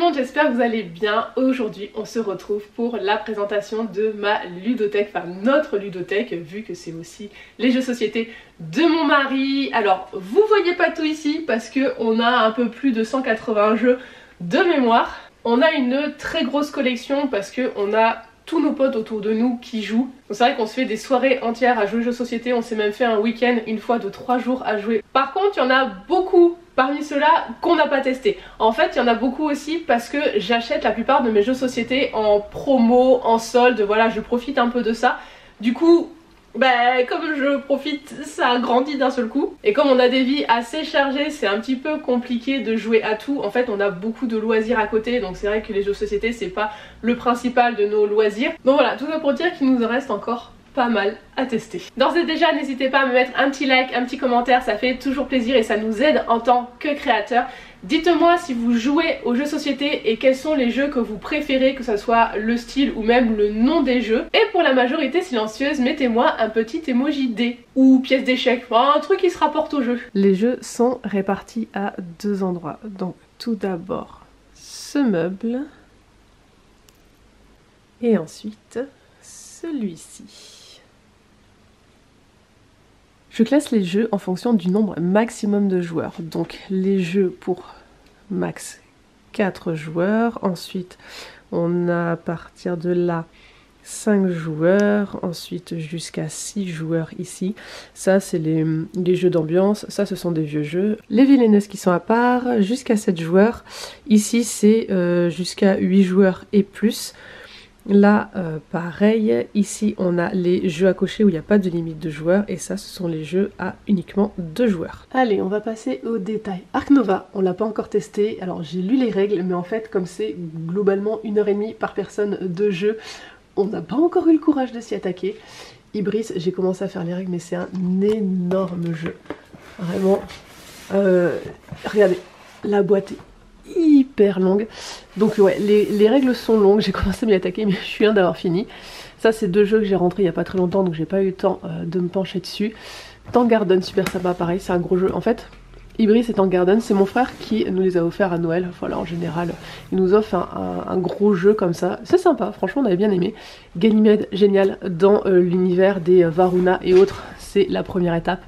monde, j'espère que vous allez bien. Aujourd'hui on se retrouve pour la présentation de ma ludothèque, enfin notre ludothèque, vu que c'est aussi les jeux société de mon mari. Alors vous voyez pas tout ici parce qu'on a un peu plus de 180 jeux de mémoire. On a une très grosse collection parce qu'on a tous nos potes autour de nous qui jouent. C'est vrai qu'on se fait des soirées entières à jouer aux jeux société, on s'est même fait un week-end une fois de 3 jours à jouer. Par contre il y en a beaucoup parmi ceux-là qu'on n'a pas testé. En fait il y en a beaucoup aussi parce que j'achète la plupart de mes jeux société en promo, en solde, voilà, je profite un peu de ça. Du coup, comme je profite, ça a grandi d'un seul coup. Et comme on a des vies assez chargées, c'est un petit peu compliqué de jouer à tout. En fait on a beaucoup de loisirs à côté, donc c'est vrai que les jeux société c'est pas le principal de nos loisirs. Donc voilà, tout ça pour dire qu'il nous en reste encore pas mal à tester. D'ores et déjà n'hésitez pas à me mettre un petit like, un petit commentaire, ça fait toujours plaisir et ça nous aide en tant que créateur. Dites-moi si vous jouez aux jeux société et quels sont les jeux que vous préférez, que ce soit le style ou même le nom des jeux. Et pour la majorité silencieuse, mettez-moi un petit emoji dé ou pièce d'échec, un truc qui se rapporte au jeu. Les jeux sont répartis à deux endroits. Donc tout d'abord ce meuble et ensuite celui-ci. Je classe les jeux en fonction du nombre maximum de joueurs. Donc les jeux pour max 4 joueurs. Ensuite on a à partir de là 5 joueurs. Ensuite jusqu'à 6 joueurs ici. Ça c'est les jeux d'ambiance. Ça ce sont des vieux jeux. Les villaineuses qui sont à part. Jusqu'à 7 joueurs. Ici c'est jusqu'à 8 joueurs et plus. Là, pareil, ici on a les jeux à cocher où il n'y a pas de limite de joueurs et ça ce sont les jeux à uniquement 2 joueurs. Allez, on va passer aux détails. Ark Nova, on l'a pas encore testé, alors j'ai lu les règles mais en fait comme c'est globalement 1h30 par personne de jeu, on n'a pas encore eu le courage de s'y attaquer. Ibris, j'ai commencé à faire les règles mais c'est un énorme jeu. Vraiment, regardez, la boîte est hyper longue, donc ouais les règles sont longues, j'ai commencé à m'y attaquer mais je suis d'avoir fini. Ça c'est 2 jeux que j'ai rentrés il n'y a pas très longtemps donc j'ai pas eu le temps de me pencher dessus. Tank Garden, super sympa, pareil c'est un gros jeu en fait. Ibris et Tank Garden, c'est mon frère qui nous les a offerts à Noël, voilà en général il nous offre un gros jeu comme ça, c'est sympa, franchement on avait bien aimé. Ganymede, génial, dans l'univers des Varuna et autres, c'est la première étape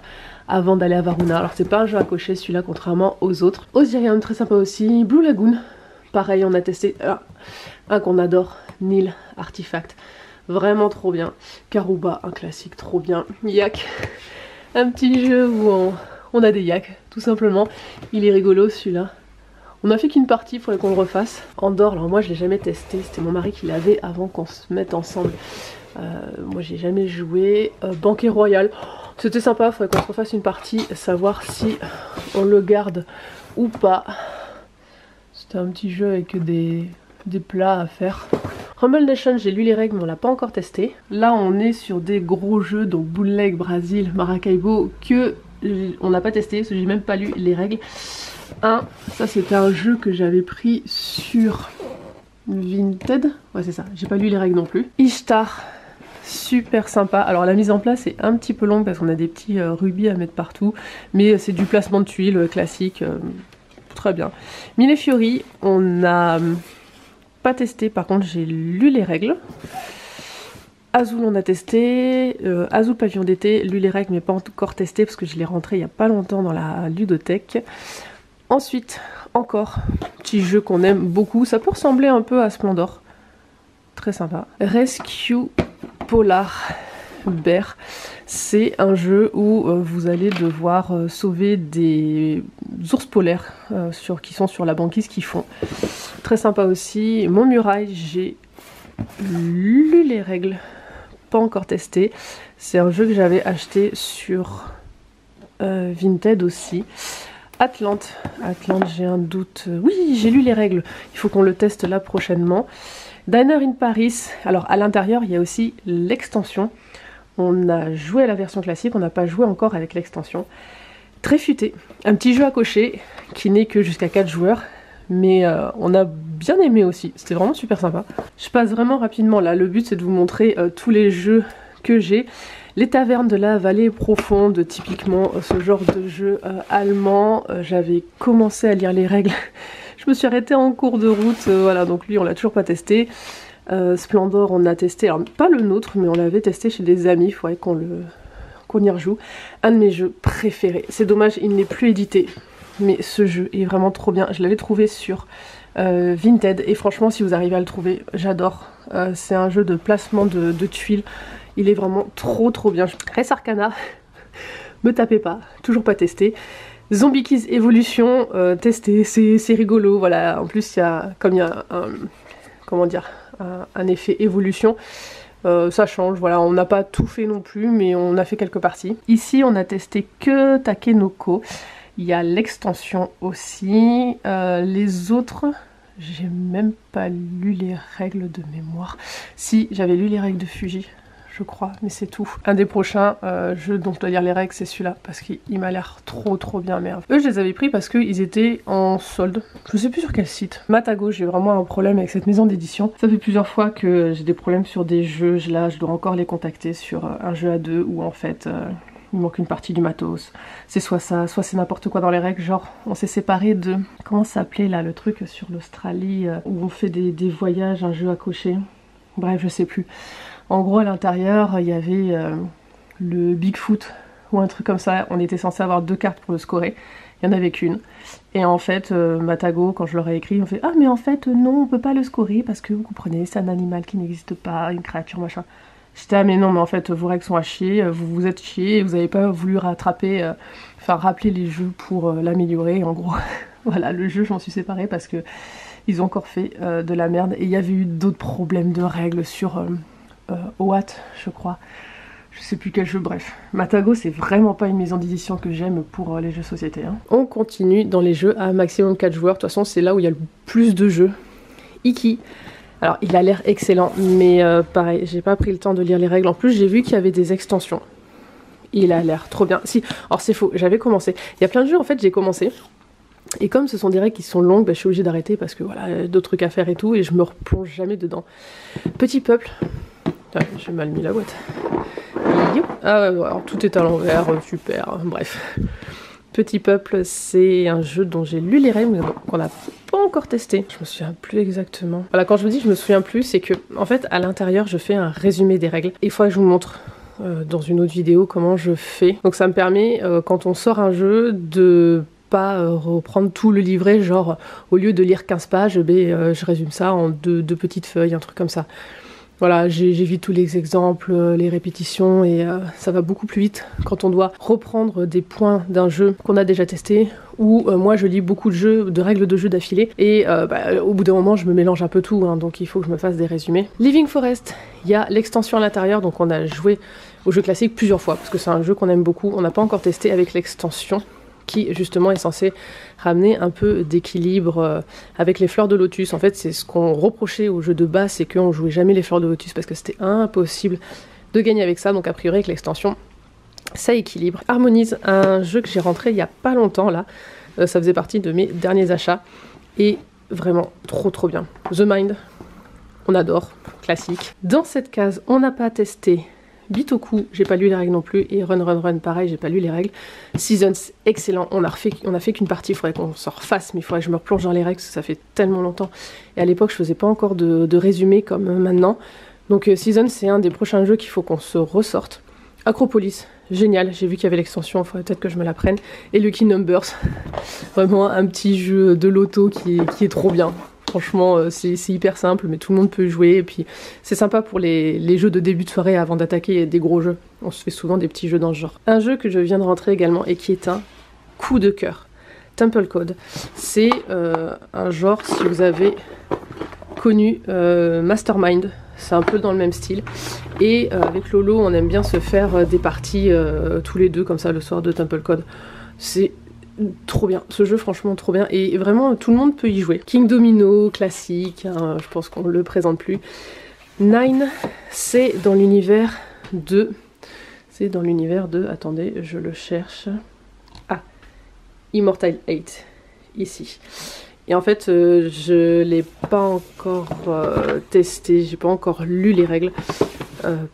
avant d'aller à Varuna. Alors c'est pas un jeu à cocher celui-là contrairement aux autres. Osirium, très sympa aussi. Blue Lagoon, pareil on a testé un qu'on adore, Nil Artifact, vraiment trop bien. Karuba, un classique trop bien. Yak, un petit jeu où on a des yaks tout simplement, il est rigolo celui-là. On a fait qu'une partie, il faudrait qu'on le refasse. Andorre, alors moi je l'ai jamais testé, c'était mon mari qui l'avait avant qu'on se mette ensemble. Moi j'ai jamais joué. Banquet Royal, c'était sympa, il faudrait qu'on se refasse une partie, savoir si on le garde ou pas. C'était un petit jeu avec des plats à faire. Rumble Nation, j'ai lu les règles mais on l'a pas encore testé. Là on est sur des gros jeux, donc Bootleg, Brésil, Maracaibo, que on n'a pas testé, parce que j'ai même pas lu les règles. Ça c'était un jeu que j'avais pris sur Vinted, ouais c'est ça, j'ai pas lu les règles non plus. Ishtar, super sympa. Alors la mise en place est un petit peu longue parce qu'on a des petits rubis à mettre partout, mais c'est du placement de tuiles classique, très bien. Millefiori, on n'a pas testé, par contre j'ai lu les règles. Azul on a testé, Azul Pavillon d'été, lu les règles mais pas encore testé parce que je l'ai rentré il n'y a pas longtemps dans la ludothèque. Ensuite, encore, petit jeu qu'on aime beaucoup, ça peut ressembler un peu à Splendor, très sympa. Rescue Polar Bear, c'est un jeu où vous allez devoir sauver des ours polaires qui sont sur la banquise qui font. Très sympa aussi. Montmuraille, j'ai lu les règles, pas encore testé. C'est un jeu que j'avais acheté sur Vinted aussi. Atlante, j'ai un doute. Oui, j'ai lu les règles. Il faut qu'on le teste là prochainement. Diner in Paris. Alors à l'intérieur, il y a aussi l'extension. On a joué à la version classique, on n'a pas joué encore avec l'extension. Très futé. Un petit jeu à cocher qui n'est que jusqu'à 4 joueurs. Mais on a bien aimé aussi. C'était vraiment super sympa. Je passe vraiment rapidement là. Le but c'est de vous montrer tous les jeux que j'ai. Les tavernes de la vallée profonde, typiquement ce genre de jeu allemand. J'avais commencé à lire les règles, Je me suis arrêtée en cours de route, voilà, donc lui on l'a toujours pas testé. Splendor on a testé, alors pas le nôtre, mais on l'avait testé chez des amis, il faudrait qu'on y rejoue. Un de mes jeux préférés, c'est dommage il n'est plus édité, mais ce jeu est vraiment trop bien. Je l'avais trouvé sur Vinted, et franchement si vous arrivez à le trouver, j'adore. C'est un jeu de placement de tuiles, il est vraiment trop bien. Res Arcana, me tapez pas, toujours pas testé. Zombie Kids Evolution, testé, c'est rigolo, voilà. En plus, comme il y a un, comment dire, un effet évolution, ça change, voilà. On n'a pas tout fait non plus, mais on a fait quelques parties. Ici, on a testé que Takenoko. Il y a l'extension aussi. Les autres, j'ai même pas lu les règles de mémoire. Si, j'avais lu les règles de Fuji, je crois, mais c'est tout. Un des prochains jeux dont je dois lire les règles, c'est celui-là, parce qu'il m'a l'air trop bien, merde. Eux, je les avais pris parce qu'ils étaient en solde. Je sais plus sur quel site. Matago, j'ai vraiment un problème avec cette maison d'édition. Ça fait plusieurs fois que j'ai des problèmes sur des jeux. Là, je dois encore les contacter sur un jeu à deux où en fait... il manque une partie du matos. C'est soit ça, soit c'est n'importe quoi dans les règles. Genre, on s'est séparé de... Comment ça s'appelait là, le truc sur l'Australie où on fait des voyages, un jeu à cocher. Bref, je sais plus. En gros, à l'intérieur, il y avait le Bigfoot ou un truc comme ça. On était censé avoir 2 cartes pour le scorer. Il n'y en avait qu'une. Et en fait, Matago, quand je leur ai écrit, on fait « Ah, mais en fait, non, on peut pas le scorer parce que, vous comprenez, c'est un animal qui n'existe pas, une créature, machin. » J'étais « Ah, mais non, mais en fait, vos règles sont à chier, vous vous êtes chier, vous n'avez pas voulu rattraper, enfin, rappeler les jeux pour l'améliorer. » En gros, voilà, le jeu, j'en suis séparée parce que ils ont encore fait de la merde. Et il y avait eu d'autres problèmes de règles sur... OAT, je crois. Je sais plus quel jeu, bref. Matago, c'est vraiment pas une maison d'édition que j'aime pour les jeux société. Hein. On continue dans les jeux à maximum 4 joueurs. De toute façon, c'est là où il y a le plus de jeux. Iki. Alors, il a l'air excellent, mais pareil, j'ai pas pris le temps de lire les règles. En plus, j'ai vu qu'il y avait des extensions. Il a l'air trop bien. Si, alors c'est faux, j'avais commencé. Il y a plein de jeux, en fait, j'ai commencé. Et comme ce sont des règles qui sont longues, bah, je suis obligée d'arrêter parce que voilà, d'autres trucs à faire et tout, et je me replonge jamais dedans. Petit peuple. J'ai mal mis la boîte. Ah ouais, alors tout est à l'envers, super, bref. Petit peuple, c'est un jeu dont j'ai lu les règles, mais qu'on n'a pas encore testé. Je me souviens plus exactement. Voilà, quand je vous dis je me souviens plus, c'est que, en fait, à l'intérieur, je fais un résumé des règles. Et il faudrait que je vous montre dans une autre vidéo comment je fais. Donc ça me permet, quand on sort un jeu, de pas reprendre tout le livret, genre, au lieu de lire 15 pages, je résume ça en deux petites feuilles, un truc comme ça. Voilà, j'évite tous les exemples, les répétitions, et ça va beaucoup plus vite quand on doit reprendre des points d'un jeu qu'on a déjà testé, ou moi je lis beaucoup de règles de jeu d'affilée, et au bout d'un moment je me mélange un peu tout, hein, donc il faut que je me fasse des résumés. Living Forest, il y a l'extension à l'intérieur, donc on a joué au jeu classique plusieurs fois, parce que c'est un jeu qu'on aime beaucoup, on n'a pas encore testé avec l'extension, qui justement est censé ramener un peu d'équilibre avec les fleurs de lotus. En fait, c'est ce qu'on reprochait au jeu de base, c'est qu'on jouait jamais les fleurs de lotus parce que c'était impossible de gagner avec ça. Donc a priori avec l'extension, ça équilibre. Harmonise, un jeu que j'ai rentré il y a pas longtemps là, ça faisait partie de mes derniers achats et vraiment trop bien. The Mind, on adore, classique. Dans cette case, on n'a pas testé Bitoku, j'ai pas lu les règles non plus, et Run, pareil, j'ai pas lu les règles. Seasons, excellent, on a fait qu'une partie, il faudrait qu'on s'en refasse, mais il faudrait que je me replonge dans les règles, parce que ça fait tellement longtemps. Et à l'époque, je faisais pas encore de résumé comme maintenant. Donc Seasons, c'est un des prochains jeux qu'il faut qu'on se ressorte. Acropolis, génial, j'ai vu qu'il y avait l'extension, il faudrait peut-être que je me la prenne. Et Lucky Numbers, vraiment un petit jeu de loto qui est trop bien. Franchement, c'est hyper simple, mais tout le monde peut jouer. Et puis, c'est sympa pour les jeux de début de soirée avant d'attaquer des gros jeux. On se fait souvent des petits jeux dans ce genre. Un jeu que je viens de rentrer également et qui est un coup de cœur. Temple Code. C'est un genre, si vous avez connu Mastermind, c'est un peu dans le même style. Et avec Lolo, on aime bien se faire des parties tous les deux, comme ça, le soir de Temple Code. C'est trop bien, ce jeu franchement trop bien, et vraiment tout le monde peut y jouer. King Domino, classique, hein, je pense qu'on ne le présente plus. Nine, c'est dans l'univers de... Attendez, je le cherche. Ah, Immortal 8, ici. Et en fait, je l'ai pas encore testé, j'ai pas encore lu les règles.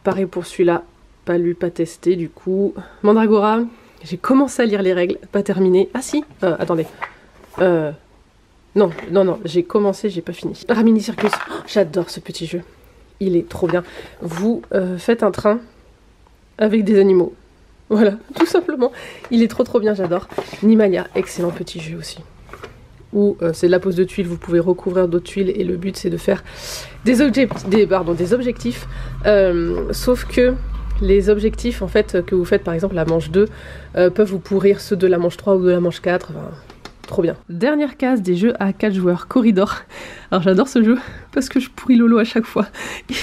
Pareil pour celui-là, pas lu, pas testé, du coup. Mandragora, j'ai commencé à lire les règles, pas terminé. Ah si, attendez. Non, non, non, j'ai commencé, j'ai pas fini. Ramini Circus, oh, j'adore ce petit jeu. Il est trop bien. Vous faites un train avec des animaux. Voilà, tout simplement. Il est trop bien, j'adore. Nimania, excellent petit jeu aussi. Où c'est de la pose de tuiles, vous pouvez recouvrir d'autres tuiles et le but c'est de faire des objectifs. Sauf que les objectifs en fait que vous faites par exemple la manche 2 peuvent vous pourrir ceux de la manche 3 ou de la manche 4. Enfin, trop bien. Dernière case des jeux à 4 joueurs, Corridor. Alors j'adore ce jeu parce que je pourris Lolo à chaque fois.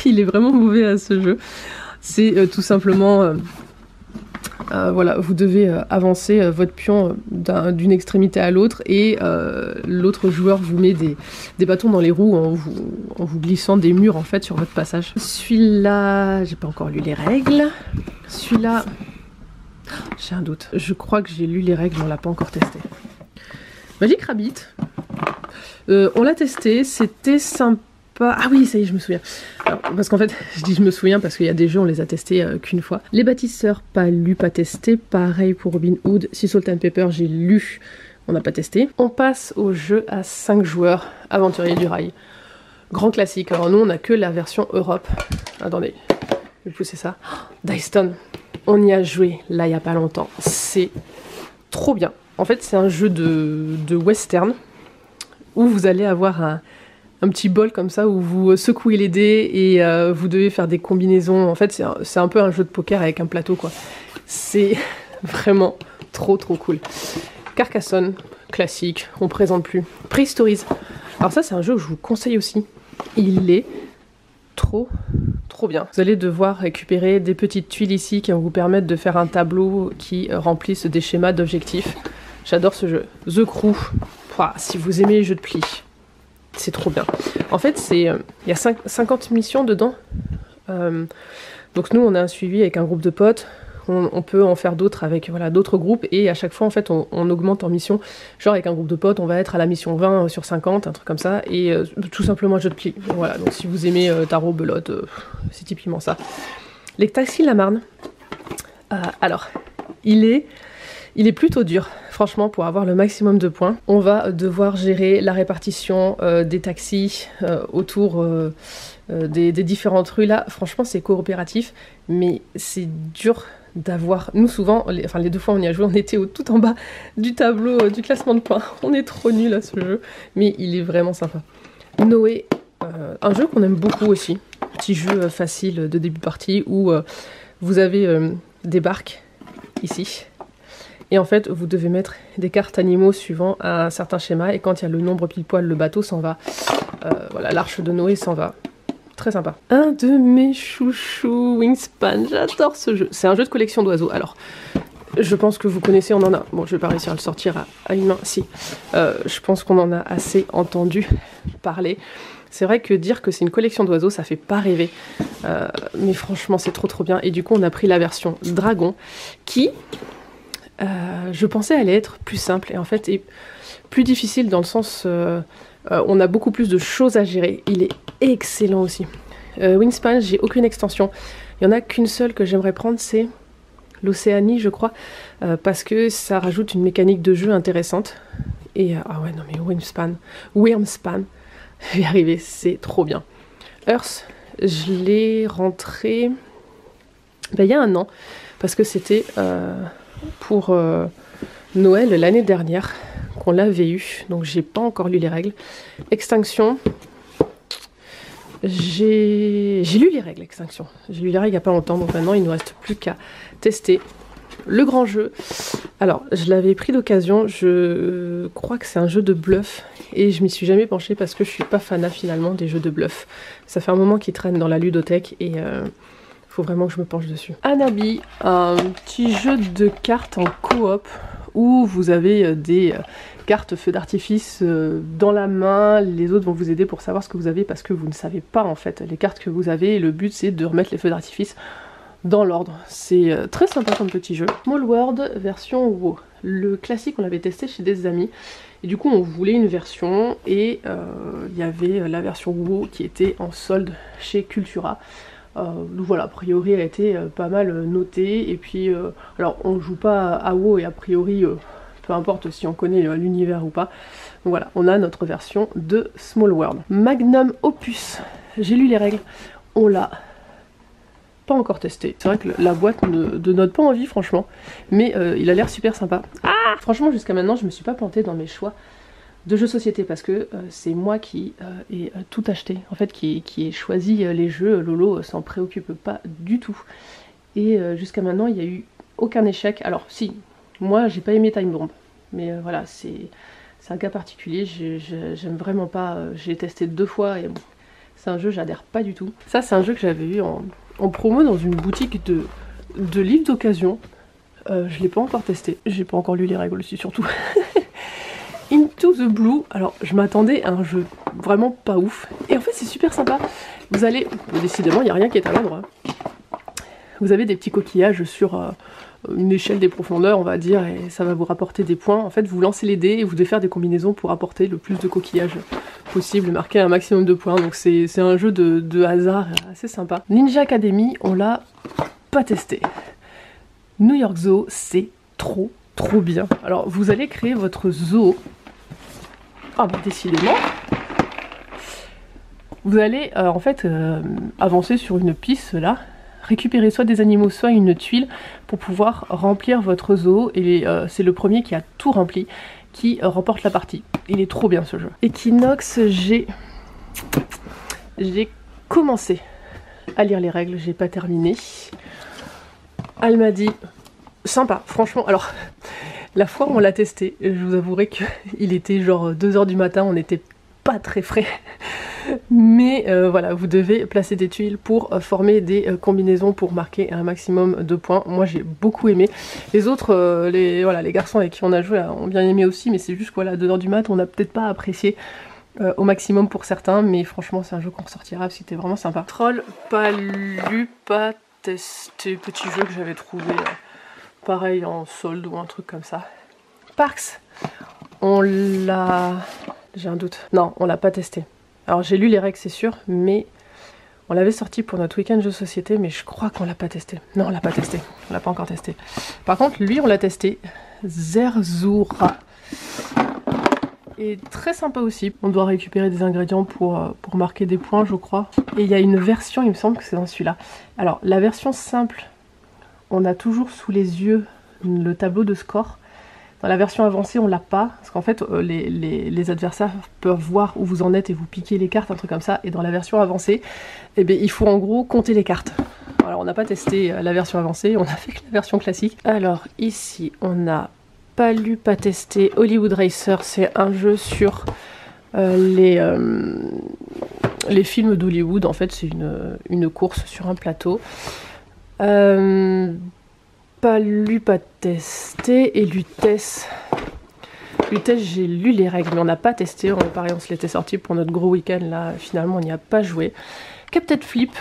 Il est vraiment mauvais à ce jeu. C'est tout simplement... voilà, vous devez avancer votre pion d'une extrémité à l'autre et l'autre joueur vous met des bâtons dans les roues en vous glissant des murs en fait sur votre passage. Celui-là, j'ai pas encore lu les règles. Celui-là, j'ai un doute. Je crois que j'ai lu les règles, mais on l'a pas encore testé. Magic Rabbit, on l'a testé, c'était sympa. Ah oui, ça y est, je me souviens. Alors, parce qu'en fait, je dis je me souviens parce qu'il y a des jeux, on les a testés qu'une fois. Les bâtisseurs, pas lu, pas testé. Pareil pour Robin Hood. Sea Salt and Pepper, j'ai lu, on n'a pas testé. On passe au jeu à 5 joueurs, Aventurier du Rail. Grand classique. Alors nous, on n'a que la version Europe. Attendez, je vais pousser ça. Oh, Dice Town, on y a joué là, il n'y a pas longtemps. C'est trop bien. En fait, c'est un jeu de western où vous allez avoir un petit bol comme ça où vous secouez les dés et vous devez faire des combinaisons. En fait, c'est un peu un jeu de poker avec un plateau, quoi. C'est vraiment trop cool. Carcassonne, classique, on présente plus. Prehistories. Alors ça, c'est un jeu que je vous conseille aussi. Il est trop bien. Vous allez devoir récupérer des petites tuiles ici qui vont vous permettre de faire un tableau qui remplisse des schémas d'objectifs. J'adore ce jeu. The Crew. Pouah, si vous aimez les jeux de pli, c'est trop bien. En fait, il y a 50 missions dedans. Donc nous, on a un suivi avec un groupe de potes. On peut en faire d'autres avec voilà, d'autres groupes. Et à chaque fois, en fait, on augmente en mission. Genre, avec un groupe de potes, on va être à la mission 20 sur 50, un truc comme ça. Et tout simplement un jeu de pli. Voilà, donc si vous aimez tarot, belote, c'est typiquement ça. Les Taxis La Marne. Alors, il est plutôt dur, franchement, pour avoir le maximum de points. On va devoir gérer la répartition des taxis autour des différentes rues. Là, franchement, c'est coopératif, mais c'est dur d'avoir... Nous, souvent, les 2 fois on y a joué, on était tout en bas du tableau du classement de points. On est trop nuls à ce jeu, mais il est vraiment sympa. Noé, un jeu qu'on aime beaucoup aussi. Petit jeu facile de début de partie où vous avez des barques, ici. Et en fait, vous devez mettre des cartes animaux suivant un certain schéma. Et quand il y a le nombre pile poil, le bateau s'en va. Voilà, l'arche de Noé s'en va. Très sympa. Un de mes chouchous, Wingspan. J'adore ce jeu. C'est un jeu de collection d'oiseaux. Alors, je pense que vous connaissez, on en a... Bon, je vais pas réussir à le sortir à une main. Si. Je pense qu'on en a assez entendu parler. C'est vrai que dire que c'est une collection d'oiseaux, ça fait pas rêver. Mais franchement, c'est trop bien. Et du coup, on a pris la version dragon qui... je pensais allait être plus simple et en fait est plus difficile dans le sens on a beaucoup plus de choses à gérer. Il est excellent aussi. Wingspan, j'ai aucune extension. Il n'y en a qu'une seule que j'aimerais prendre, c'est l'Océanie, je crois, parce que ça rajoute une mécanique de jeu intéressante. Et ah ouais, non mais Wingspan, je vais y arriver, c'est trop bien. Earth, je l'ai rentré il y a un an, parce que c'était... pour Noël l'année dernière qu'on l'avait eu, donc j'ai pas encore lu les règles. Extinction, j'ai lu les règles Extinction, j'ai lu les règles il y a pas longtemps, donc maintenant il ne reste plus qu'à tester le grand jeu. Alors je l'avais pris d'occasion, je crois que c'est un jeu de bluff et je m'y suis jamais penchée parce que je suis pas fanat finalement des jeux de bluff. Ça fait un moment qu'il traîne dans la ludothèque et faut vraiment que je me penche dessus. Anabi, un petit jeu de cartes en coop où vous avez des cartes feux d'artifice dans la main, les autres vont vous aider pour savoir ce que vous avez parce que vous ne savez pas en fait les cartes que vous avez et le but c'est de remettre les feux d'artifice dans l'ordre. C'est très sympa comme petit jeu. Small World version WoW. Le classique on l'avait testé chez des amis et du coup on voulait une version et il y avait la version WoW qui était en solde chez Cultura. Donc voilà, a priori elle a été pas mal notée et puis alors on joue pas à WoW et a priori peu importe si on connaît l'univers ou pas. Donc voilà, on a notre version de Small World. Magnum Opus, j'ai lu les règles, on l'a pas encore testé. C'est vrai que la boîte ne donne pas envie franchement, mais il a l'air super sympa. Ah, franchement jusqu'à maintenant je me suis pas plantée dans mes choix de jeux société parce que c'est moi qui ai tout acheté, en fait qui ai choisi les jeux. Lolo s'en préoccupe pas du tout. Et jusqu'à maintenant il n'y a eu aucun échec. Alors si, moi j'ai pas aimé Time Bomb, mais voilà, c'est un cas particulier, j'aime vraiment pas, j'ai testé 2 fois et bon, c'est un jeu j'adhère pas du tout. Ça c'est un jeu que j'avais eu en promo dans une boutique de livres d'occasion. Je l'ai pas encore testé, j'ai pas encore lu les règles aussi surtout. Into the Blue, alors je m'attendais à un jeu vraiment pas ouf, et en fait c'est super sympa. Vous allez, décidément il n'y a rien qui est à l'ordre. Vous avez des petits coquillages sur une échelle des profondeurs on va dire, et ça va vous rapporter des points. En fait vous lancez les dés et vous devez faire des combinaisons pour apporter le plus de coquillages possible, marquer un maximum de points, donc c'est un jeu de hasard assez sympa. Ninja Academy, on l'a pas testé. New York Zoo, c'est trop bien. Alors vous allez créer votre zoo. Ah bah décidément. Vous allez en fait avancer sur une piste là, récupérer soit des animaux soit une tuile pour pouvoir remplir votre zoo, et c'est le premier qui a tout rempli qui remporte la partie. Il est trop bien ce jeu. Equinox, j'ai commencé à lire les règles, j'ai pas terminé. Elle m'a dit sympa, franchement. Alors la fois où on l'a testé, je vous avouerai qu'il était genre 2 h du matin, on n'était pas très frais. Mais voilà, vous devez placer des tuiles pour former des combinaisons pour marquer un maximum de points. Moi j'ai beaucoup aimé. Les autres, les garçons avec qui on a joué ont bien aimé aussi, mais c'est juste que voilà, 2 h du mat, on n'a peut-être pas apprécié au maximum pour certains, mais franchement c'est un jeu qu'on ressortira parce que c'était vraiment sympa. Troll, pas lu, pas testé, petit jeu que j'avais trouvé pareil en solde ou un truc comme ça. Parks, on l'a... j'ai un doute. Non, on l'a pas testé. Alors j'ai lu les règles c'est sûr, mais on l'avait sorti pour notre week-end jeu société, mais je crois qu'on l'a pas testé. Non, on l'a pas testé, on l'a pas encore testé. Par contre lui on l'a testé, Zerzura. Et très sympa aussi. On doit récupérer des ingrédients pour marquer des points je crois. Et il y a une version, il me semble que c'est dans celui-là. Alors la version simple, on a toujours sous les yeux le tableau de score. Dans la version avancée, on l'a pas, parce qu'en fait, les adversaires peuvent voir où vous en êtes et vous piquer les cartes, un truc comme ça. Et dans la version avancée, eh bien, il faut en gros compter les cartes. Alors, on n'a pas testé la version avancée, on a fait que la version classique. Alors, ici, on n'a pas lu, pas testé Hollywood Racer. C'est un jeu sur les films d'Hollywood. En fait, c'est une course sur un plateau. Pas lu, pas testé. Et Lutèce, j'ai lu les règles, mais on n'a pas testé. Pareil, on se l'était sorti pour notre gros week-end, là, finalement, on n'y a pas joué. Captain Flip,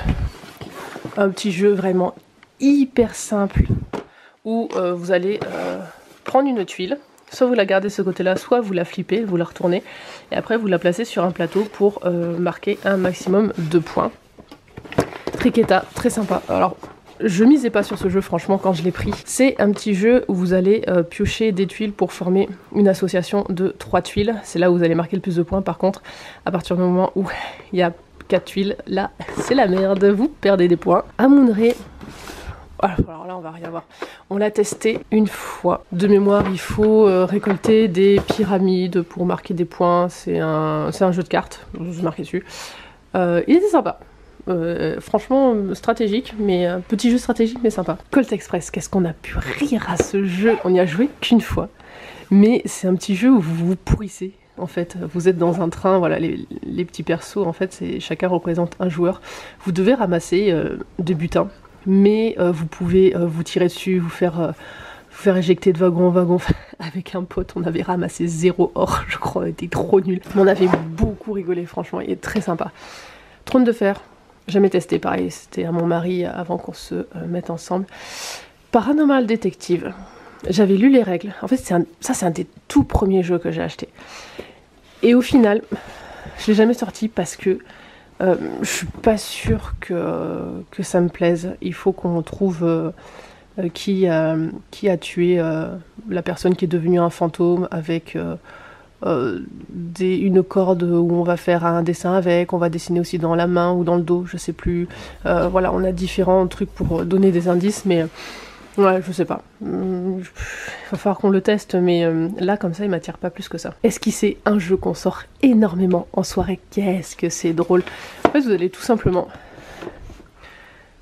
un petit jeu vraiment hyper simple, où vous allez prendre une tuile, soit vous la gardez de ce côté-là, soit vous la flippez, vous la retournez, et après vous la placez sur un plateau pour marquer un maximum de points. Triqueta, très sympa. Alors, je misais pas sur ce jeu franchement quand je l'ai pris. C'est un petit jeu où vous allez piocher des tuiles pour former une association de 3 tuiles. C'est là où vous allez marquer le plus de points. Par contre, à partir du moment où il y a 4 tuiles, là c'est la merde, vous perdez des points. Amun-Re, alors là on va rien voir. On l'a testé une fois. De mémoire, il faut récolter des pyramides pour marquer des points. C'est un jeu de cartes, je suis marqué dessus. Il était sympa. Franchement stratégique, mais petit jeu stratégique mais sympa. Colt Express, qu'est-ce qu'on a pu rire à ce jeu. On n'y a joué qu'une fois, mais c'est un petit jeu où vous vous pourrissez. En fait, vous êtes dans un train, voilà, les petits persos, en fait, chacun représente un joueur. Vous devez ramasser des butins, mais vous pouvez vous tirer dessus, vous faire éjecter de wagon en wagon. Avec un pote, on avait ramassé 0 or, je crois, on était trop nuls. Mais on avait beaucoup rigolé, franchement, il est très sympa. Trône de fer, jamais testé, pareil, c'était à mon mari avant qu'on se mette ensemble. Paranormal Detective, j'avais lu les règles. En fait, c'est un des tout premiers jeux que j'ai acheté. Et au final, je l'ai jamais sorti parce que je suis pas sûre que ça me plaise. Il faut qu'on trouve qui a tué la personne qui est devenue un fantôme avec une corde où on va faire un dessin avec, on va dessiner aussi dans la main ou dans le dos, je sais plus. Voilà, on a différents trucs pour donner des indices, mais ouais, je sais pas. Il va falloir qu'on le teste, mais là, comme ça, il m'attire pas plus que ça. Esquisser un jeu qu'on sort énormément en soirée, qu'est-ce que c'est drôle. En fait, vous allez tout simplement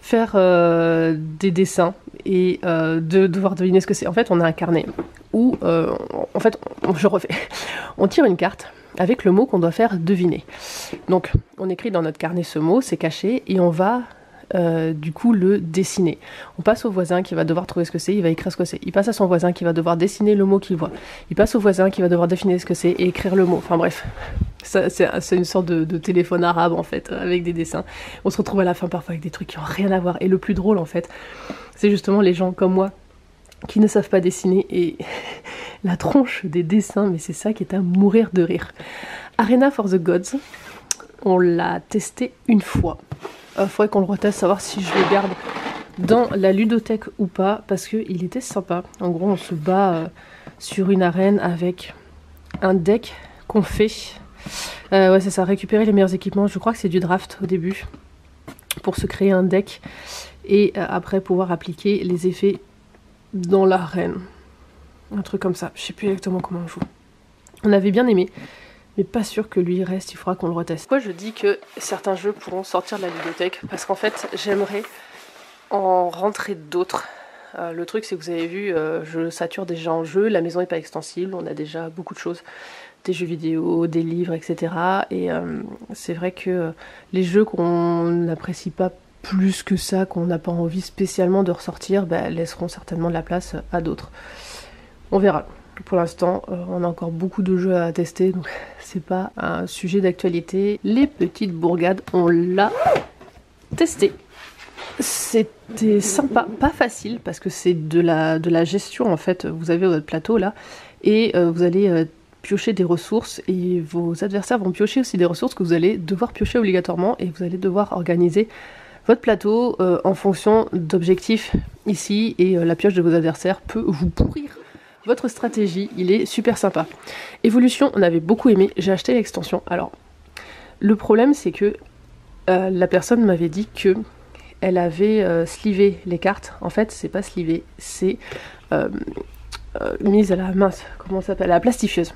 faire des dessins et de devoir deviner ce que c'est. En fait, on a un carnet où, en fait, je refais. On tire une carte avec le mot qu'on doit faire deviner. Donc, on écrit dans notre carnet ce mot, c'est caché, et on va du coup le dessiner. On passe au voisin qui va devoir trouver ce que c'est, il va écrire ce que c'est. Il passe à son voisin qui va devoir dessiner le mot qu'il voit. Il passe au voisin qui va devoir définir ce que c'est et écrire le mot. Enfin bref, c'est une sorte de téléphone arabe en fait, avec des dessins. On se retrouve à la fin parfois avec des trucs qui n'ont rien à voir. Et le plus drôle en fait, c'est justement les gens comme moi qui ne savent pas dessiner et la tronche des dessins, mais c'est ça qui est à mourir de rire. Arena for the Gods, on l'a testé une fois. Faudrait qu'on le reteste, savoir si je le garde dans la ludothèque ou pas, parce qu'il était sympa. En gros, on se bat sur une arène avec un deck qu'on fait. Ouais, c'est ça, récupérer les meilleurs équipements. Je crois que c'est du draft au début, pour se créer un deck, et après pouvoir appliquer les effets dans l'arène. Un truc comme ça, je sais plus exactement comment on joue. On avait bien aimé, mais pas sûr que lui reste, il faudra qu'on le reteste. Pourquoi je dis que certains jeux pourront sortir de la bibliothèque? Parce qu'en fait, j'aimerais en rentrer d'autres. Le truc, c'est que vous avez vu, je sature déjà en jeu, la maison n'est pas extensible, on a déjà beaucoup de choses, des jeux vidéo, des livres, etc. Et c'est vrai que les jeux qu'on n'apprécie pas plus que ça, qu'on n'a pas envie spécialement de ressortir, bah, laisseront certainement de la place à d'autres. On verra. Pour l'instant, on a encore beaucoup de jeux à tester, donc c'est pas un sujet d'actualité. Les petites bourgades, on l'a testé. C'était sympa, pas facile, parce que c'est de la gestion en fait. Vous avez votre plateau là, et vous allez piocher des ressources, et vos adversaires vont piocher aussi des ressources que vous allez devoir piocher obligatoirement, et vous allez devoir organiser votre plateau en fonction d'objectifs ici, et la pioche de vos adversaires peut vous pourrir votre stratégie. Il est super sympa. Évolution, on avait beaucoup aimé, j'ai acheté l'extension. Alors, le problème c'est que la personne m'avait dit que elle avait slivé les cartes. En fait, c'est pas slivé, c'est mise à la mince, comment ça s'appelle, à la plastifieuse.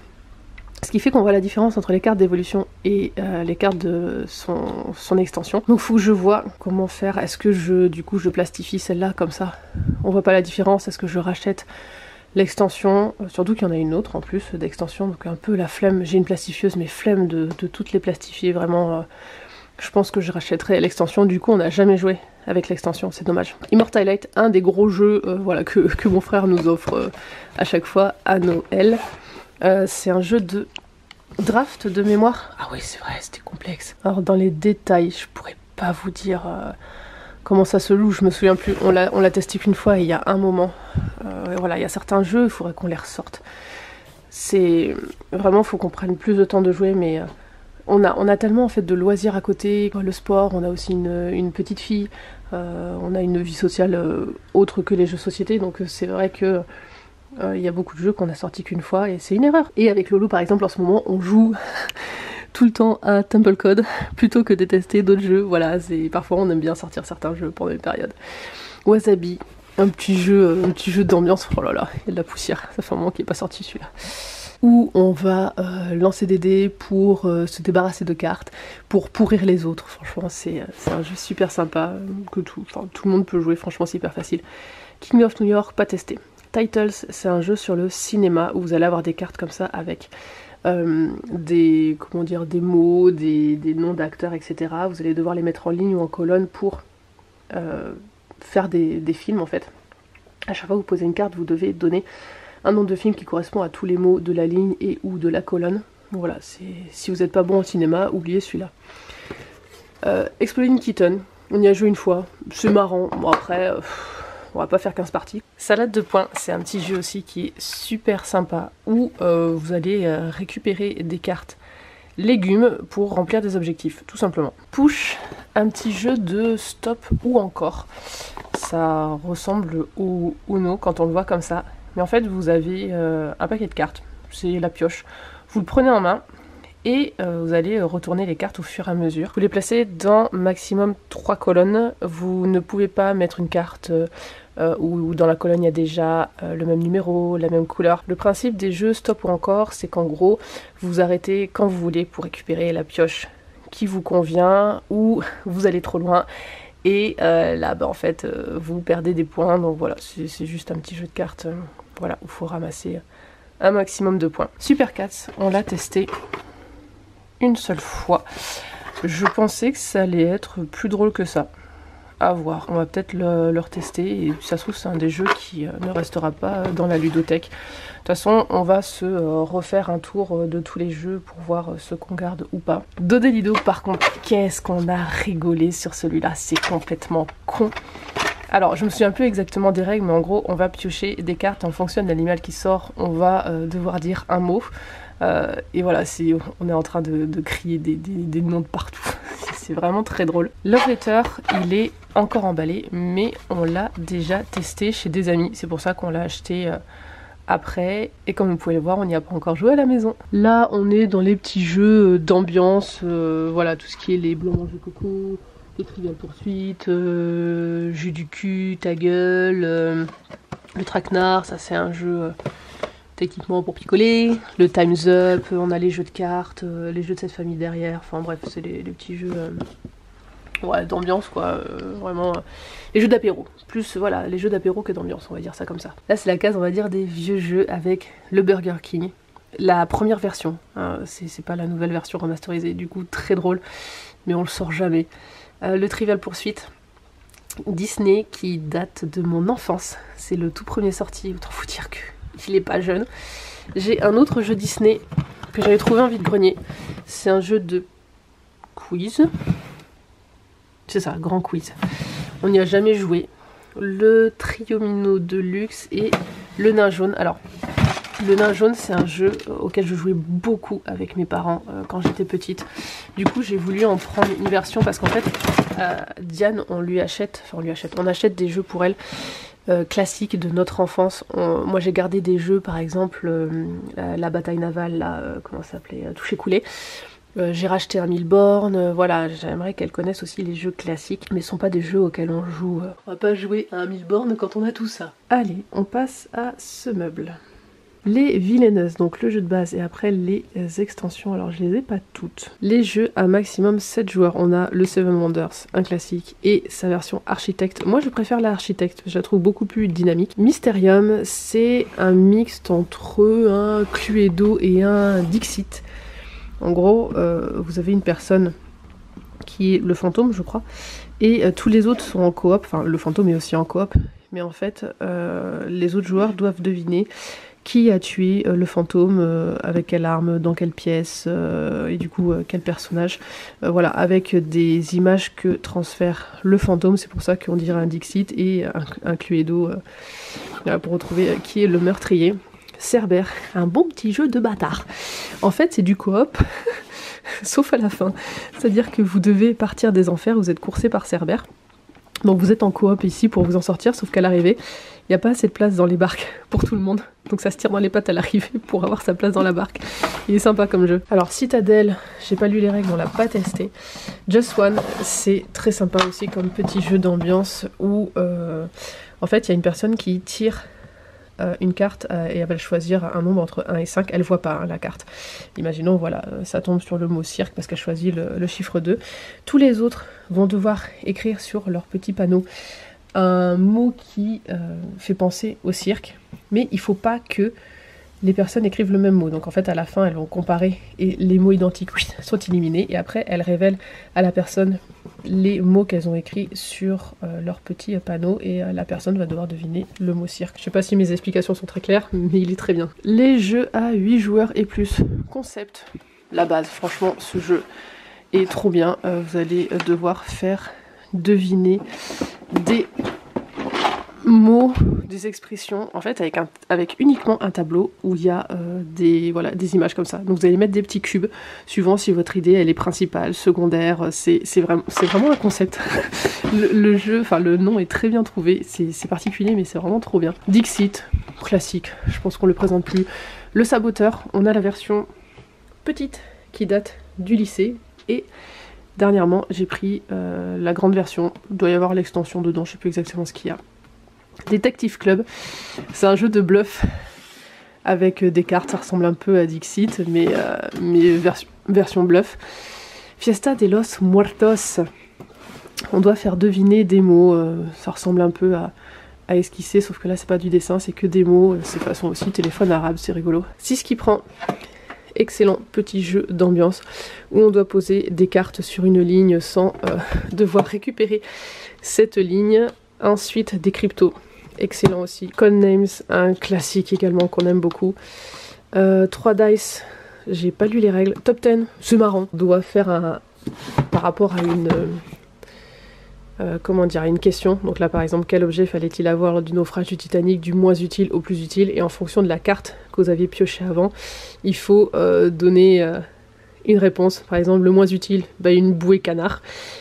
Ce qui fait qu'on voit la différence entre les cartes d'évolution et les cartes de son extension. Donc il faut que je vois comment faire. Est-ce que du coup je plastifie celle-là comme ça on voit pas la différence? Est-ce que je rachète l'extension, surtout qu'il y en a une autre en plus d'extension, donc un peu la flemme. J'ai une plastifieuse, mais flemme de toutes les plastifier, vraiment. Je pense que je rachèterai l'extension. Du coup, on n'a jamais joué avec l'extension, c'est dommage. Immortalite, un des gros jeux voilà, que mon frère nous offre à chaque fois à Noël. C'est un jeu de draft de mémoire. Ah oui, c'est vrai, c'était complexe. Alors, dans les détails, je pourrais pas vous dire comment ça se loue, je me souviens plus. On l'a testé qu'une fois et il y a un moment. Voilà, il y a certains jeux, il faudrait qu'on les ressorte. C'est vraiment, faut qu'on prenne plus de temps de jouer, mais on a tellement en fait de loisirs à côté. Le sport, on a aussi une petite fille, on a une vie sociale autre que les jeux société, donc c'est vrai que il y a beaucoup de jeux qu'on a sortis qu'une fois et c'est une erreur. Et avec Lolo par exemple, en ce moment, on joue tout le temps à Temple Code plutôt que de tester d'autres jeux. Voilà, parfois on aime bien sortir certains jeux pendant une période. Wasabi, un petit jeu d'ambiance. Oh là là, il y a de la poussière, ça fait un moment qu'il n'est pas sorti celui-là. Où on va lancer des dés pour se débarrasser de cartes, pour pourrir les autres. Franchement, c'est un jeu super sympa que tout le monde peut jouer. Franchement, c'est hyper facile. King of New York, pas testé. Titles, c'est un jeu sur le cinéma où vous allez avoir des cartes comme ça avec des mots, des noms d'acteurs, etc. Vous allez devoir les mettre en ligne ou en colonne pour faire des films en fait. À chaque fois que vous posez une carte, vous devez donner un nom de film qui correspond à tous les mots de la ligne et ou de la colonne. Voilà, si vous n'êtes pas bon au cinéma, oubliez celui-là. Exploding Kitten, on y a joué une fois, c'est marrant. Bon après, on va pas faire 15 parties. Salade de poing, c'est un petit jeu aussi qui est super sympa où vous allez récupérer des cartes légumes pour remplir des objectifs, tout simplement. Push, un petit jeu de stop ou encore. ça ressemble au Uno quand on le voit comme ça. Mais en fait, vous avez un paquet de cartes, c'est la pioche. Vous le prenez en main et vous allez retourner les cartes au fur et à mesure. Vous les placez dans maximum 3 colonnes. Vous ne pouvez pas mettre une carte où dans la colonne il y a déjà le même numéro, la même couleur. Le principe des jeux stop ou encore, c'est qu'en gros, vous arrêtez quand vous voulez pour récupérer la pioche qui vous convient ou vous allez trop loin. Et là, en fait, vous perdez des points. Donc voilà, c'est juste un petit jeu de cartes voilà, où il faut ramasser un maximum de points. Super Cats, on l'a testé une seule fois. Je pensais que ça allait être plus drôle que ça. À voir. On va peut-être le retester et ça se trouve c'est un des jeux qui ne restera pas dans la ludothèque. De toute façon, on va se refaire un tour de tous les jeux pour voir ce qu'on garde ou pas. Dodelido, par contre, qu'est-ce qu'on a rigolé sur celui-là, c'est complètement con. Alors, je me souviens plus exactement des règles, mais en gros, on va piocher des cartes en fonction de l'animal qui sort. On va devoir dire un mot. Et voilà, on est en train de crier des noms de partout. C'est vraiment très drôle. Love Letter, il est encore emballé, mais on l'a déjà testé chez des amis. C'est pour ça qu'on l'a acheté après. Et comme vous pouvez le voir, on n'y a pas encore joué à la maison. Là, on est dans les petits jeux d'ambiance. Voilà, tout ce qui est les blancs manger coco, les Trivial Poursuite, jus du cul, ta gueule, le traquenard, ça c'est un jeu... équipement pour picoler, le Time's Up, on a les jeux de cartes, les jeux de cette famille derrière, enfin bref, c'est les petits jeux ouais, d'ambiance quoi, vraiment, les jeux d'apéro, plus voilà, les jeux d'apéro que d'ambiance, on va dire ça comme ça. Là c'est la case on va dire des vieux jeux avec le Burger King, la première version, hein, c'est pas la nouvelle version remasterisée, du coup très drôle, mais on le sort jamais. Le Trivial Poursuite, Disney qui date de mon enfance, c'est le tout premier sorti, autant vous dire que il est pas jeune. J'ai un autre jeu Disney que j'avais trouvé en vide-grenier. C'est un jeu de quiz. C'est ça, grand quiz. On n'y a jamais joué. Le Triomino Deluxe et le Nain Jaune. Alors, le Nain Jaune, c'est un jeu auquel je jouais beaucoup avec mes parents quand j'étais petite. Du coup, j'ai voulu en prendre une version parce qu'en fait, Diane, on achète des jeux pour elle. Classique de notre enfance. Moi j'ai gardé des jeux par exemple la bataille navale, là, comment ça s'appelait, Toucher Coulé. J'ai racheté un Milborn, voilà, j'aimerais qu'elle connaisse aussi les jeux classiques, mais ce sont pas des jeux auxquels on joue. On va pas jouer à un Milborn quand on a tout ça. Allez, on passe à ce meuble. Les Villaineuses, donc le jeu de base et après les extensions, alors je les ai pas toutes. Les jeux à maximum 7 joueurs, on a le Seven Wonders, un classique, et sa version architecte. Moi je préfère l'architecte, je la trouve beaucoup plus dynamique. Mysterium, c'est un mixte entre un Cluedo et un Dixit. En gros, vous avez une personne qui est le fantôme, je crois, et tous les autres sont en coop, enfin le fantôme est aussi en coop, mais en fait, les autres joueurs doivent deviner qui a tué le fantôme, avec quelle arme, dans quelle pièce, et du coup quel personnage. Voilà, avec des images que transfère le fantôme, c'est pour ça qu'on dirait un Dixit et un Cluedo pour retrouver qui est le meurtrier. Cerber, un bon petit jeu de bâtard. En fait, c'est du coop, sauf à la fin. C'est-à-dire que vous devez partir des enfers, vous êtes coursé par Cerber. Donc vous êtes en coop ici pour vous en sortir, sauf qu'à l'arrivée, il n'y a pas assez de place dans les barques pour tout le monde. Donc ça se tire dans les pattes à l'arrivée pour avoir sa place dans la barque. Il est sympa comme jeu. Alors Citadel, j'ai pas lu les règles, on l'a pas testé. Just One, c'est très sympa aussi comme petit jeu d'ambiance où en fait il y a une personne qui tire une carte et elle va choisir un nombre entre 1 et 5. Elle voit pas la carte. Imaginons, voilà, ça tombe sur le mot cirque parce qu'elle choisit le chiffre 2. Tous les autres vont devoir écrire sur leur petit panneau un mot qui fait penser au cirque, mais il faut pas que les personnes écrivent le même mot. Donc en fait à la fin elles vont comparer et les mots identiques sont éliminés et après elles révèlent à la personne les mots qu'elles ont écrits sur leur petit panneau et la personne va devoir deviner le mot cirque. Je sais pas si mes explications sont très claires, mais il est très bien. Les jeux à 8 joueurs et plus. Concept, la base, franchement ce jeu est trop bien. Vous allez devoir faire deviner des mots, des expressions, en fait avec uniquement un tableau où il y a des images comme ça. Donc vous allez mettre des petits cubes, suivant si votre idée elle est principale, secondaire, c'est vraiment un concept. le jeu, enfin le nom est très bien trouvé, c'est particulier mais c'est vraiment trop bien. Dixit, classique, je pense qu'on le présente plus. Le saboteur, on a la version petite qui date du lycée et dernièrement j'ai pris la grande version, il doit y avoir l'extension dedans, je sais plus exactement ce qu'il y a. Detective Club, c'est un jeu de bluff avec des cartes, ça ressemble un peu à Dixit, mais version bluff. Fiesta de los Muertos, on doit faire deviner des mots, ça ressemble un peu à esquisser, sauf que là c'est pas du dessin, c'est que des mots, c'est façon aussi téléphone arabe, c'est rigolo. 6 qui prend, excellent petit jeu d'ambiance, où on doit poser des cartes sur une ligne sans devoir récupérer cette ligne. Ensuite des cryptos, excellent aussi. Codenames, un classique également qu'on aime beaucoup. 3 dice, j'ai pas lu les règles. Top 10, c'est marrant. On doit faire par rapport à une une question. Donc là par exemple, quel objet fallait-il avoir lors du naufrage du Titanic, du moins utile au plus utile, et en fonction de la carte que vous aviez piochée avant, il faut donner une réponse. Par exemple, le moins utile, une bouée canard,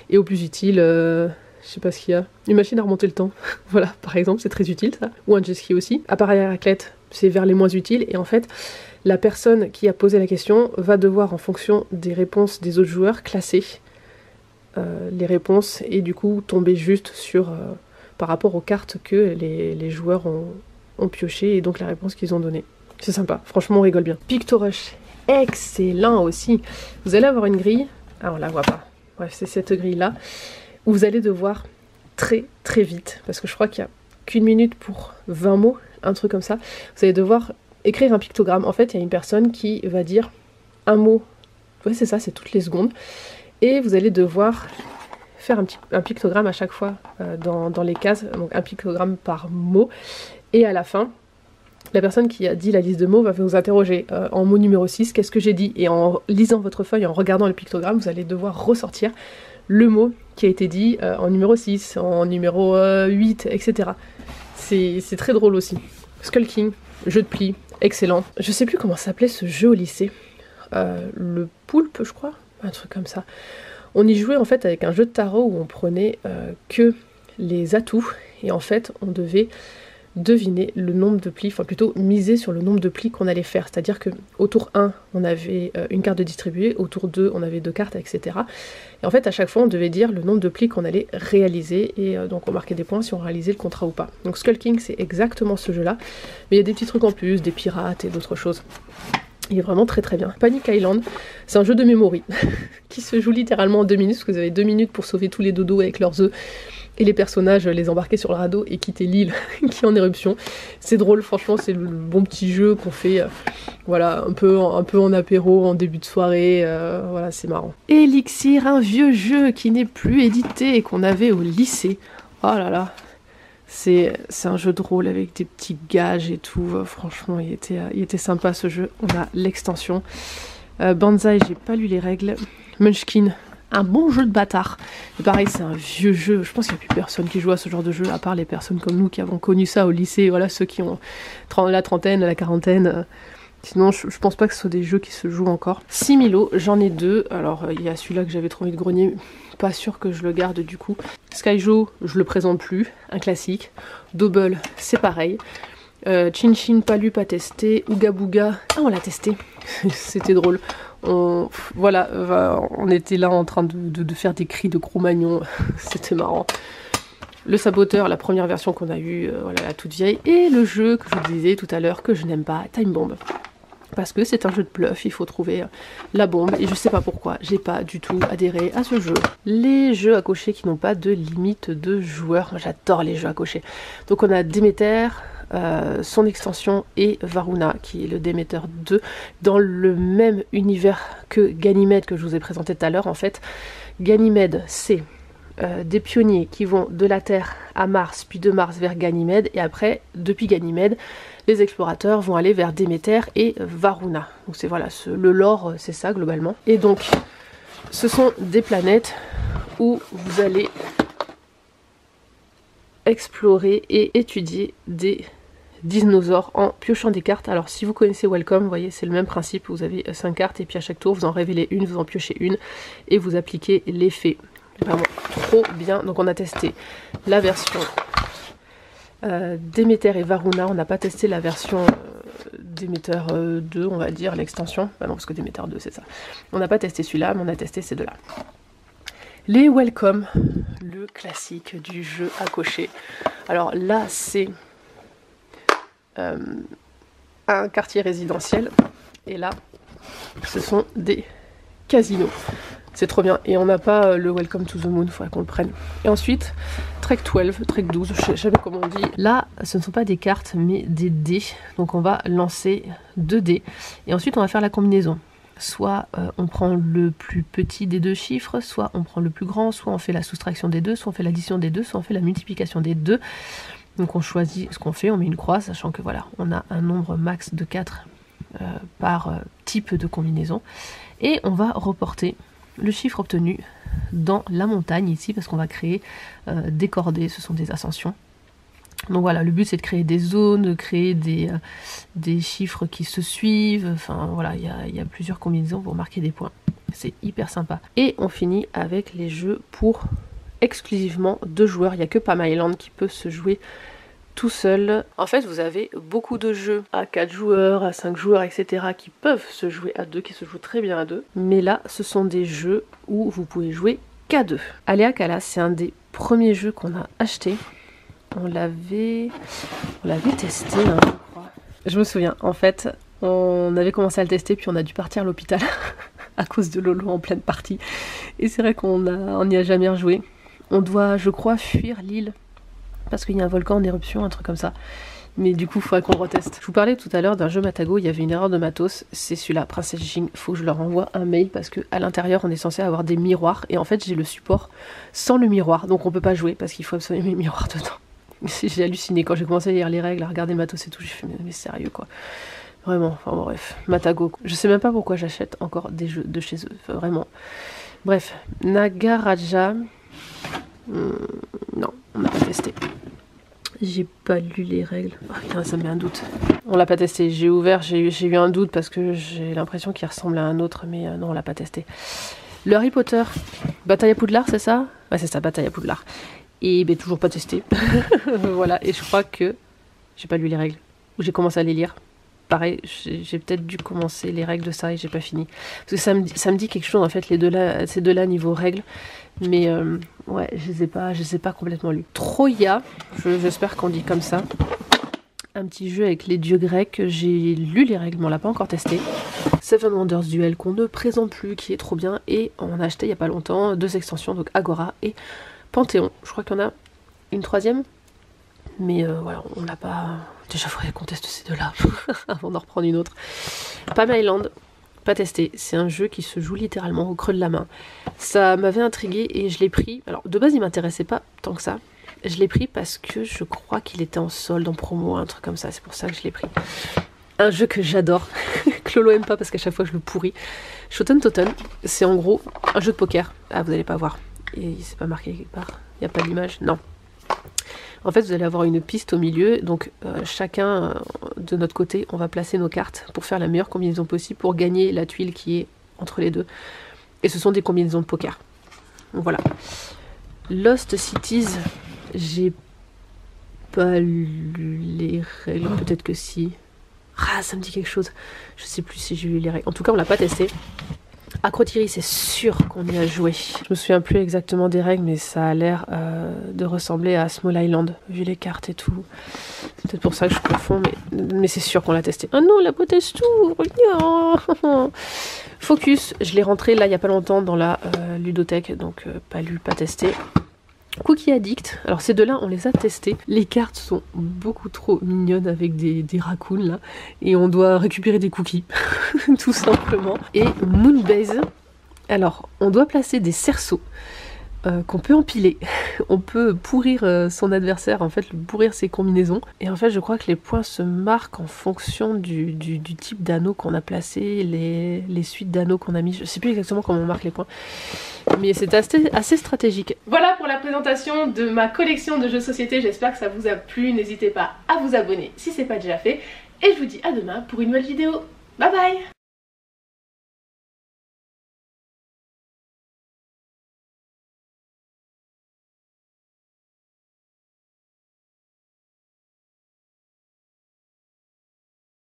et au plus utile, je sais pas ce qu'il y a, une machine à remonter le temps. Voilà, par exemple, c'est très utile ça. Ou un jet ski aussi. Appareil à raclette, c'est vers les moins utiles. Et en fait, la personne qui a posé la question va devoir, en fonction des réponses des autres joueurs, classer les réponses et du coup tomber juste sur par rapport aux cartes que les joueurs ont piochées et donc la réponse qu'ils ont donnée. C'est sympa, franchement on rigole bien. Pictorush, excellent aussi. Vous allez avoir une grille, on la voit pas. Bref, c'est cette grille là. Où vous allez devoir très vite, parce que je crois qu'il n'y a qu'une minute pour 20 mots, un truc comme ça, vous allez devoir écrire un pictogramme. En fait, il y a une personne qui va dire un mot, ouais c'est ça, c'est toutes les secondes, et vous allez devoir faire un pictogramme à chaque fois dans les cases, donc un pictogramme par mot, et à la fin, la personne qui a dit la liste de mots va vous interroger en mot numéro 6, qu'est-ce que j'ai dit? Et en lisant votre feuille, en regardant le pictogramme, vous allez devoir ressortir le mot qui a été dit en numéro 6, en numéro 8, etc. C'est très drôle aussi. Skull King, jeu de pli, excellent. Je sais plus comment s'appelait ce jeu au lycée. Le poulpe, je crois, un truc comme ça. On y jouait en fait avec un jeu de tarot où on prenait que les atouts et en fait on devait deviner le nombre de plis, enfin plutôt miser sur le nombre de plis qu'on allait faire. C'est-à-dire que au tour 1, on avait une carte de distribuer, au tour 2, on avait 2 cartes, etc. Et en fait, à chaque fois, on devait dire le nombre de plis qu'on allait réaliser, et donc on marquait des points si on réalisait le contrat ou pas. Donc Skull King, c'est exactement ce jeu-là, mais il y a des petits trucs en plus, des pirates et d'autres choses. Il est vraiment très bien. Panic Island, c'est un jeu de memory qui se joue littéralement en 2 minutes, parce que vous avez 2 minutes pour sauver tous les dodos avec leurs œufs, et les personnages les embarquer sur le radeau et quitter l'île qui est en éruption. C'est drôle, franchement, c'est le bon petit jeu qu'on fait voilà, un peu en apéro, en début de soirée, voilà, c'est marrant. Elixir, un vieux jeu qui n'est plus édité et qu'on avait au lycée. Oh là là, c'est un jeu de rôle avec des petits gages et tout, franchement, il était sympa ce jeu. On a l'extension. Banzai, j'ai pas lu les règles. Munchkin, un bon jeu de bâtard. Et pareil, c'est un vieux jeu. Je pense qu'il n'y a plus personne qui joue à ce genre de jeu, à part les personnes comme nous qui avons connu ça au lycée. Voilà, ceux qui ont la trentaine, la quarantaine. Sinon, je pense pas que ce soit des jeux qui se jouent encore. Similo, j'en ai 2. Alors, il y a celui-là que j'avais trop envie de grogner. Pas sûr que je le garde du coup. Skyjo, je le présente plus. Un classique. Double, c'est pareil. Chin Chin, pas lu, pas testé. Ouga Booga, on l'a testé. C'était drôle. On était là en train de faire des cris de Cro-Magnon. C'était marrant. Le saboteur, la première version qu'on a eue, voilà, la toute vieille. Et le jeu que je vous disais tout à l'heure que je n'aime pas, Time Bomb. Parce que c'est un jeu de bluff, il faut trouver la bombe. Et je sais pas pourquoi, j'ai pas du tout adhéré à ce jeu. Les jeux à cocher qui n'ont pas de limite de joueurs. Moi j'adore les jeux à cocher. Donc on a Demeter, son extension, et Varuna qui est le Demeter 2 dans le même univers que Ganymède que je vous ai présenté tout à l'heure. En fait, Ganymède c'est des pionniers qui vont de la Terre à Mars, puis de Mars vers Ganymède, et après, depuis Ganymède, les explorateurs vont aller vers Déméter et Varuna. Donc c'est voilà, le lore, c'est ça globalement. Et donc, ce sont des planètes où vous allez explorer et étudier des dinosaures en piochant des cartes. Alors si vous connaissez Welcome, vous voyez c'est le même principe, vous avez 5 cartes et puis à chaque tour vous en révélez une, vous en piochez une et vous appliquez l'effet. Vraiment trop bien. Donc on a testé la version Déméter et Varuna, on n'a pas testé la version Déméter 2 on va dire, l'extension, bah non parce que Déméter 2 c'est ça. On n'a pas testé celui-là mais on a testé ces deux-là. Les Welcome, le classique du jeu à cocher. Alors là c'est un quartier résidentiel et là ce sont des casinos. C'est trop bien. Et on n'a pas le Welcome to the Moon, il faudrait qu'on le prenne. Et ensuite, Trek 12, Trek 12, je sais jamais comment on dit. Là, ce ne sont pas des cartes, mais des dés. Donc on va lancer 2 dés. Et ensuite, on va faire la combinaison. Soit on prend le plus petit des 2 chiffres, soit on prend le plus grand, soit on fait la soustraction des 2, soit on fait l'addition des 2, soit on fait la multiplication des 2. Donc on choisit ce qu'on fait, on met une croix, sachant que voilà, on a un nombre max de 4 par type de combinaison. Et on va reporter le chiffre obtenu dans la montagne ici, parce qu'on va créer des cordées, ce sont des ascensions. Donc voilà, le but c'est de créer des zones, de créer des chiffres qui se suivent, enfin voilà, il y a plusieurs combinaisons pour marquer des points. C'est hyper sympa. Et on finit avec les jeux pour exclusivement 2 joueurs, il n'y a que Palm Island qui peut se jouer tout seul. En fait, vous avez beaucoup de jeux à 4 joueurs, à 5 joueurs, etc. qui peuvent se jouer à 2, qui se jouent très bien à 2. Mais là, ce sont des jeux où vous pouvez jouer qu'à 2. Alea Kala, c'est un des premiers jeux qu'on a acheté. On l'avait testé, hein, je crois. Je me souviens, en fait, on avait commencé à le tester, puis on a dû partir à l'hôpital à cause de Lolo en pleine partie. Et c'est vrai qu'on n'y a jamais rejoué. On doit, je crois, fuir l'île parce qu'il y a un volcan en éruption, un truc comme ça. Mais du coup, il faudrait qu'on le reteste. Je vous parlais tout à l'heure d'un jeu Matago, il y avait une erreur de matos, c'est celui-là, Princesse Jing. Il faut que je leur envoie un mail parce qu'à l'intérieur, on est censé avoir des miroirs. Et en fait, j'ai le support sans le miroir, donc on peut pas jouer parce qu'il faut absolument les miroirs dedans. J'ai halluciné quand j'ai commencé à lire les règles, à regarder le matos et tout, j'ai fait mais sérieux quoi. Vraiment, enfin bon, bref, Matago. Je sais même pas pourquoi j'achète encore des jeux de chez eux, enfin, vraiment. Bref, Nagaraja... non, on n'a pas testé. J'ai pas lu les règles. Oh putain, ça me met un doute. On l'a pas testé. J'ai ouvert, j'ai eu un doute parce que j'ai l'impression qu'il ressemble à un autre, mais non, on l'a pas testé. Le Harry Potter, Bataille à Poudlard, c'est ça? Ouais, c'est ça, Bataille à Poudlard. Et ben toujours pas testé. Voilà, et je crois que j'ai pas lu les règles. Ou j'ai commencé à les lire. Pareil, j'ai peut-être dû commencer les règles de ça et j'ai pas fini. Parce que ça me dit quelque chose en fait, ces deux-là niveau règles. Mais ouais, je les ai pas complètement lus. Troya, j'espère qu'on dit comme ça. Un petit jeu avec les dieux grecs. J'ai lu les règles, mais on l'a pas encore testé. Seven Wonders Duel qu'on ne présente plus, qui est trop bien. Et on a acheté il y a pas longtemps 2 extensions, donc Agora et Panthéon. Je crois qu'il y en a une 3e. Mais voilà, on l'a pas... Déjà, il faudrait qu'on teste ces deux-là avant d'en reprendre une autre. Palm Island, pas testé. C'est un jeu qui se joue littéralement au creux de la main. Ça m'avait intrigué et je l'ai pris. Alors, de base, il m'intéressait pas tant que ça. Je l'ai pris parce que je crois qu'il était en solde, en promo, un truc comme ça. C'est pour ça que je l'ai pris. Un jeu que j'adore. Que Lolo aime pas parce qu'à chaque fois, je le pourris. Shoten Toten, c'est en gros un jeu de poker. Ah, vous allez pas voir. Et c'est pas marqué quelque part. Il n'y a pas d'image. Non. En fait, vous allez avoir une piste au milieu, donc chacun de notre côté, on va placer nos cartes pour faire la meilleure combinaison possible pour gagner la tuile qui est entre les deux. Et ce sont des combinaisons de poker. Donc voilà. Lost Cities, j'ai pas lu les règles, peut-être que si. Ah, ça me dit quelque chose. Je sais plus si j'ai lu les règles. En tout cas, on l'a pas testé. Acrotiri, c'est sûr qu'on y a joué. Je me souviens plus exactement des règles, mais ça a l'air de ressembler à Small Island, vu les cartes et tout. C'est peut-être pour ça que je confonds, mais c'est sûr qu'on l'a testé. Ah non, la potesse tout. Focus, je l'ai rentré là il y a pas longtemps dans la ludothèque, donc pas lu, pas testé. Cookie Addict, alors ces deux-là on les a testés. Les cartes sont beaucoup trop mignonnes avec des raccoons là. Et on doit récupérer des cookies, tout simplement. Et Moonbase, alors on doit placer des cerceaux qu'on peut empiler. On peut pourrir son adversaire, en fait, pourrir ses combinaisons. Et en fait, je crois que les points se marquent en fonction du type d'anneau qu'on a placé, les suites d'anneaux qu'on a mis. Je sais plus exactement comment on marque les points. Mais c'est assez stratégique. Voilà pour la présentation de ma collection de jeux de société. J'espère que ça vous a plu. N'hésitez pas à vous abonner si c'est pas déjà fait. Et je vous dis à demain pour une nouvelle vidéo. Bye bye!